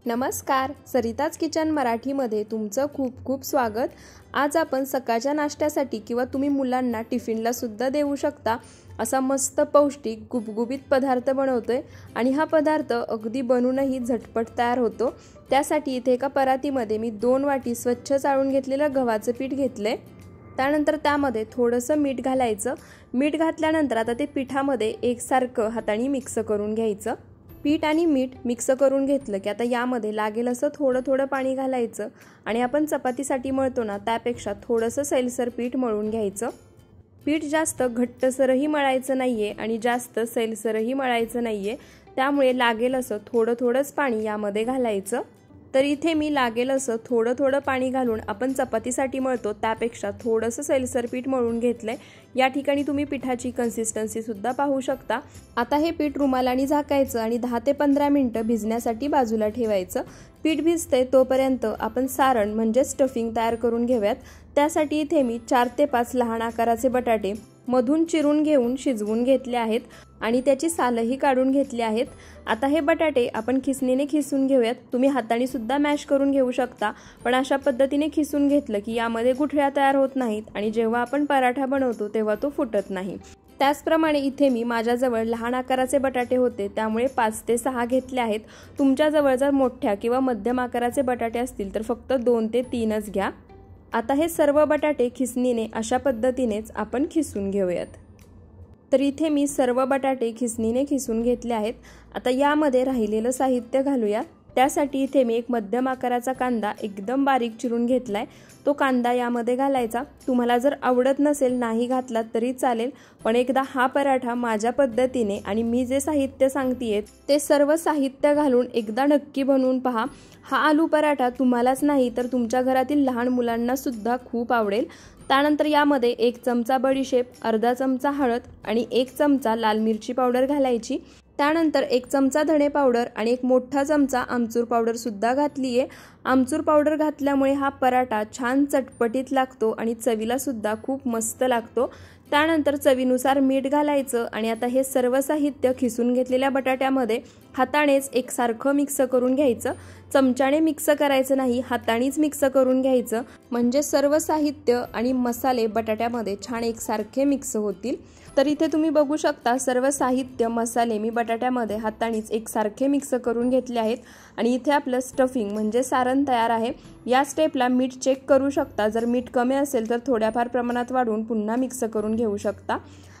नमस्कार, सरिताज किचन मराठीमध्ये तुमचं खूप खूप स्वागत। आज आपण सकाळच्या नाश्त्यासाठी किंवा तुम्ही मुलांना टिफिनला सुद्धा देऊ शकता असा मस्त पौष्टिक गुबगुबीत पदार्थ बनवतोय आणि हा पदार्थ अगदी बनूनही झटपट तयार होतो। त्यासाठी इथे एका परातीमध्ये मी 2 वाटी स्वच्छ चाळून घेतलेलं गव्हाचं पीठ घेतले। त्यानंतर त्यामध्ये थोडंसं मीठ घालायचं। मीठ घातल्यानंतर आता ते पिठामध्ये एकसारखं हाताने मिक्स करून घ्यायचं। पीठ आणि मीठ मिक्स करून घेतलं की आता यामध्ये लागेल असं थोडं थोडं पाणी घालायचं आणि आपण चपातीसाठी मळतो ना त्यापेक्षा थोडंसं सैलसर पीठ मळून घ्यायचं। पीठ जास्त घट्टसरही मळायचं नाहीये आणि जास्त सैलसरही मळायचं नाहीये, त्यामुळे लागेल असं थोडं थोडंच पाणी यामध्ये घालायचं। तर इथे मी लागेल असं थोडं थोडं पाणी घालून आपण चपातीसाठी मळतो त्यापेक्षा थोडंसं सैलसर पीठ मळून घेतलंय। या ठिकाणी तुम्ही पिठाची कन्सिस्टन्सी सुद्धा पाहू शकता। आता हे पीठ रुमालाने झाकायचं आणि 10 ते 15 मिनिटं भिजण्यासाठी बाजूला ठेवायचं। पीठ भिजते तोपर्यंत आपण सारण म्हणजे स्टफिंग तयार करून घेऊयात। त्यासाठी इथे मी 4 ते 5 लहान आकाराचे बटाटे मधून चिरून घेऊन शिजवून घेतले आहेत आणि त्याची सालही काढून घेतली आहेत। आता हे बटाटे आपण खिसणीने खिसून घेऊयात। तुम्ही हाताने सुद्धा मॅश करून घेऊ शकता, पण अशा पद्धतीने खिसून घेतलं की यामध्ये गुठळ्या तयार होत नाहीत आणि जेव्हा आपण पराठा बनवतो तेव्हा तो फुटत नाही। त्याचप्रमाणे इथे मी माझ्याजवळ लहान आकाराचे बटाटे होते त्यामुळे 5 ते 6 घेतले आहेत। तुमच्याजवळ जर मोठ्या किंवा मध्यम आकाराचे बटाटे असतील तर फक्त 2 ते 3च घ्या। आता हे सर्व बटाटे खिसणीने अशा पद्धतीनेच आपण खिसून घेऊयात। तर इथे मी सर्व बटाटे खिसणीने खिसून घेतले आहेत। आता यामध्ये राहिलेलं साहित्य घालूया। त्यासाठी इथे मी एक मध्यम आकाराचा कांदा एकदम बारीक चिरून घेतलाय। तो कांदा यामध्ये घालायचा। तुम्हाला जर आवडत नसेल नाही घातलात तरी चालेल, पण एकदा हा पराठा माझ्या पद्धतीने आणि मी जे साहित्य सांगतेय ते सर्व साहित्य घालून एकदा नक्की बनवून पहा। हा आलू पराठा तुम्हालाच नाही तर तुमच्या घरातील लहान मुलांना सुद्धा खूप आवडेल। त्यानंतर यामध्ये 1 चमचा बडीशेप, अर्धा चमचा हळद आणि 1 चमचा लाल मिरची पावडर घालायची। त्यानंतर 1 चमचा धणे पावडर आणि 1 मोठा चमचा आमचूर पावडर सुद्धा घातली आहे। आमचूर पावडर घातल्यामुळे हा पराठा छान चटपटीत लागतो आणि चवीला सुद्धा खूप मस्त लागतो। त्यानंतर चवीनुसार मीठ घालायचं आणि आता हे सर्व साहित्य खिसून घेतलेल्या बटाट्यामध्ये हातानेच एकसारखं मिक्स करून घ्यायचं। चमच्याने मिक्स करायचं नाही, हातानेच मिक्स करून घ्यायचं, म्हणजे सर्व साहित्य आणि मसाले बटाट्यामध्ये छान एकसारखे मिक्स होतील। तर इथे तुम्ही बघू शकता सर्व साहित्य मसाले मी बटाट्यामध्ये हातानेच एकसारखे मिक्स करून घेतले आहेत आणि इथे आपलं स्टफिंग म्हणजे सारण तयार आहे। या स्टेपला मीठ चेक करू शकता, जर मीठ कमी असेल तर थोड्याफार प्रमाणात वाढवून पुन्हा मिक्स करून घेऊ शकता।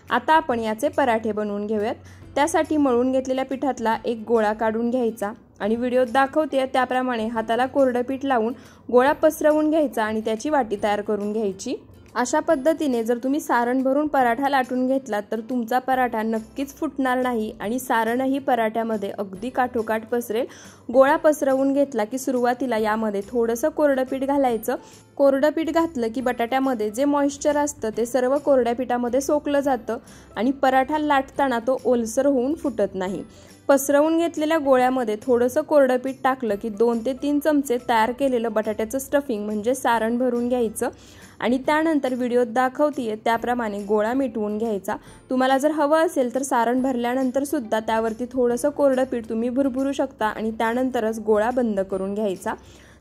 आता आपण याचे पराठे बनवून घेऊयात। त्यासाठी मळून घेतलेल्या पिठातला एक गोळा काढून घ्यायचा आणि व्हिडिओत दाखवते त्याप्रमाणे हाताला कोरडं पीठ लावून गोळा पसरवून घ्यायचा आणि त्याची वाटी तयार करून घ्यायची। अशा पद्धतीने जर तुम्ही सारण भरून पराठा लाटून घेतला तर तुमचा पराठा नक्कीच फुटणार नाही आणि सारणही पराठ्यामध्ये अगदी काठोकाठ पसरेल। गोळा पसरवून घेतला की सुरुवातीला यामध्ये थोडंसं कोरडं पीठ घालायचं। कोरडं पीठ घातलं की बटाट्यामध्ये जे मॉइश्चर असतं ते सर्व कोरड्या पिठामध्ये सोकलं जातं आणि पराठा लाटताना तो ओलसर होऊन फुटत नाही। पसरवून घेतलेल्या गोळ्यामध्ये थोडंसं कोरडं पीठ टाकलं की 2 ते 3 चमचे तयार केलेलं बटाट्याचं स्टफिंग म्हणजे सारण भरून घ्यायचं आणि त्यानंतर व्हिडिओत दाखवतेय त्याप्रमाणे गोळा मिटवून घ्यायचा। तुम्हाला जर हवं असेल तर सारण भरल्यानंतर सुद्धा त्यावरती थोडंसं कोरडं पीठ तुम्ही भुरभुरू शकता आणि त्यानंतरच गोळा बंद करून घ्यायचा।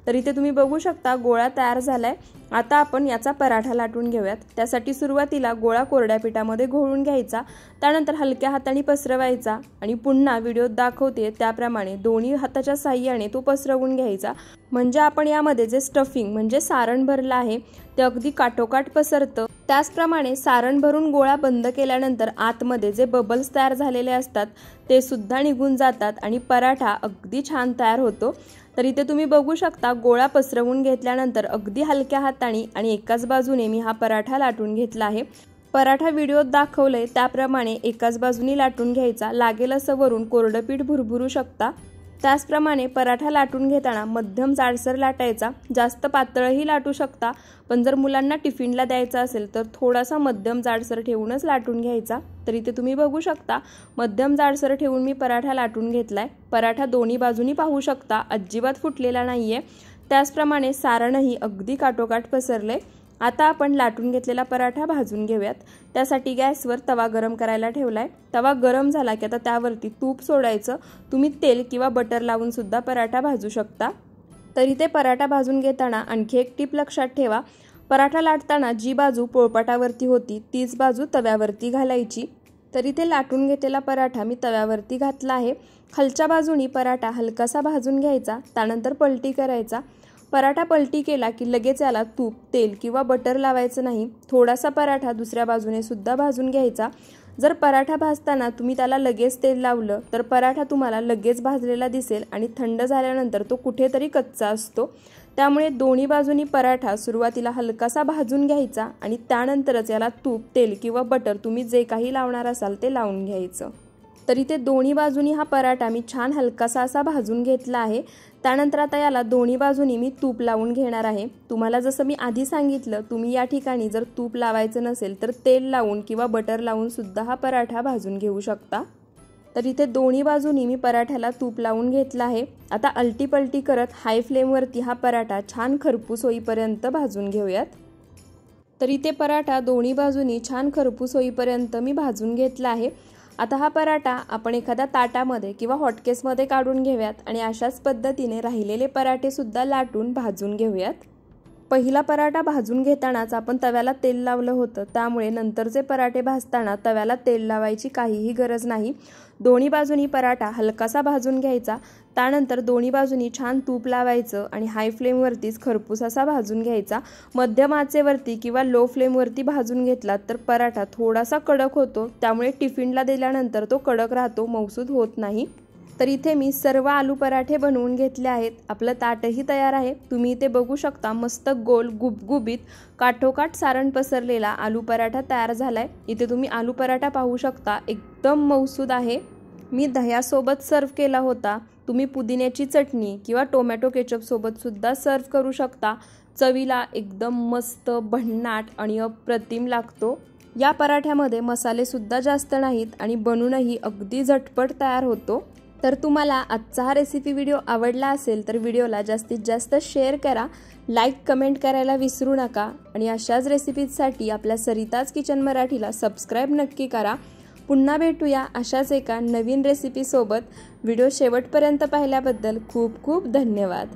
तर इथे तुम्ही बघू शकता गोळा तयार झालाय। आता आपण याचा पराठा लाटून घेऊयात। त्यासाठी सुरुवातीला गोळा कोरड्या पिठामध्ये घोळून घ्यायचा, त्यानंतर हलक्या हाताने पसरवायचा आणि पुन्हा व्हिडिओत दाखवते त्याप्रमाणे दोन्ही हाताच्या साहाय्याने तो पसरवून घ्यायचा, म्हणजे आपण यामध्ये जे स्टफिंग म्हणजे सारण भरलं आहे ते अगदी काठोकाठ पसरतं। त्याचप्रमाणे सारण भरून गोळा बंद केल्यानंतर आतमध्ये जे बबल्स तयार झालेले असतात ते सुद्धा निघून जातात आणि पराठा अगदी छान तयार होतो। तर इथे तुम्ही बघू शकता गोळा पसरवून घेतल्यानंतर अगदी हलक्या हाताने आणि एकाच बाजूने मी हा पराठा लाटून घेतला आहे। पराठा व्हिडिओत दाखवलंय त्याप्रमाणे एकाच बाजूनी लाटून घ्यायचा। लागेल असं वरून कोरडं पीठ भुरभुरू शकता। त्याचप्रमाणे पराठा लाटून घेताना मध्यम जाडसर लाटायचा, जास्त पातळही लाटू शकता, पण जर मुलांना टिफिनला द्यायचा असेल तर थोडासा मध्यम जाडसर ठेवूनच लाटून घ्यायचा। तर इथे तुम्ही बघू शकता मध्यम जाडसर ठेवून मी पराठा लाटून घेतलाय। पराठा दोन्ही बाजूनी पाहू शकता अजिबात फुटलेला नाहीये। त्याचप्रमाणे सारणही अगदी काठोकाठ पसरले। आता आपण लाटून घेतलेला पराठा भाजून घेऊयात। त्यासाठी गॅसवर तवा गरम करायला ठेवलाय। तवा गरम झाला की आता त्यावरती तूप सोडायचं। तुम्ही तेल किंवा बटर लावून सुद्धा पराठा भाजू शकता। तरी ते पराठा भाजून घेताना आणखी एक टिप लक्षात ठेवा, पराठा लाटताना जी बाजू पोळपाटावरती होती तीच बाजू तव्यावरती घालायची। तरी ते लाटून घेतलेला पराठा मी तव्यावरती घातला आहे। खालच्या बाजूनी पराठा हलकासा भाजून घ्यायचा, त्यानंतर पलटी करायचा। पराठा पलटी केला की लगेच याला तूप, तेल किंवा बटर लावायचं नाही। थोडासा पराठा दुसऱ्या बाजूने सुद्धा भाजून घ्यायचा। जर पराठा भाजताना तुम्ही त्याला लगेच तेल लावलं तर पराठा तुम्हाला लगेच भाजलेला दिसेल आणि थंड झाल्यानंतर तो कुठेतरी कच्चा असतो। त्यामुळे दोन्ही बाजूनी पराठा सुरुवातीला हलकासा भाजून घ्यायचा आणि त्यानंतरच याला तूप, तेल किंवा बटर तुम्ही जे काही लावणार असाल ते लावून घ्यायचं। तरी ते दोन्ही बाजूनी हा पराठा मी छान हलकासा असा भाजून घेतला आहे। त्यानंतर आता याला दोन्ही बाजूनी मी तूप लावून घेणार आहे। तुम्हाला जसं मी आधी सांगितलं, तुम्ही या ठिकाणी जर तूप लावायचं नसेल तर तेल लावून किंवा बटर लावून सुद्धा हा पराठा भाजून घेऊ शकता। तर इथे दोन्ही बाजूनी मी पराठ्याला तूप लावून घेतला आहे। आता अलटी पलटी करत हाय फ्लेमवरती हा पराठा छान खरपूस होईपर्यंत भाजून घेऊयात। तर इथे पराठा दोन्ही बाजूनी छान खरपूस होईपर्यंत मी भाजून घेतला आहे। आता हा पराठा आपण एखाद्या ताटामध्ये किंवा हॉटकेसमध्ये काढून घेऊयात आणि अशाच पद्धतीने राहिलेले पराठे सुद्धा लाटून भाजून घेऊयात। पहिला पराठा भाजून घेतानाच आपण तव्याला तेल लावलं होतं, त्यामुळे नंतरचे पराठे भाजताना तव्याला तेल लावायची काहीही गरज नाही। दोन्ही बाजूनी पराठा हलकासा भाजून घ्यायचा, त्यानंतर दोन्ही बाजूनी छान तूप लावायचं आणि हाय फ्लेमवरतीच खरपूस असा भाजून घ्यायचा। मध्यम आचेवरती किंवा लो फ्लेमवरती भाजून घेतला तर पराठा थोडासा कडक होतो, त्यामुळे टिफिनला दिल्यानंतर तो कडक राहतो, मऊसूद होत नाही। तर इथे मी सर्व आलू पराठे बनवून घेतले आहेत। आपलं ताटही तयार आहे। तुम्ही इथे बघू शकता मस्त गोल गुबगुबीत काठोकाठ सारण पसरलेला आलू पराठा तयार झालाय। इथे तुम्ही आलू पराठा पाहू शकता, एकदम मऊसूद आहे। मी दह्यासोबत सर्व केला होता। तुम्ही पुदिन्याची चटणी किंवा टोमॅटो केचप सोबत सुद्धा सर्व करू शकता। चवीला एकदम मस्त, भन्नाट आणि अप्रतिम लागतो। या पराठ्यामध्ये मसाले सुद्धा जास्त नाहीत आणि बनूनही अगदी झटपट तयार होतो। तर तुम्हाला आजचा हा रेसिपी व्हिडिओ आवडला असेल तर व्हिडिओला जास्तीत जास्त शेअर करा, लाईक कमेंट करायला विसरू नका आणि अशाच रेसिपीजसाठी आपल्या सरिताज किचन मराठीला सबस्क्राईब नक्की करा। पुन्हा भेटूया अशाच एका नवीन रेसिपीसोबत। व्हिडिओ शेवटपर्यंत पाहिल्याबद्दल खूप खूप धन्यवाद।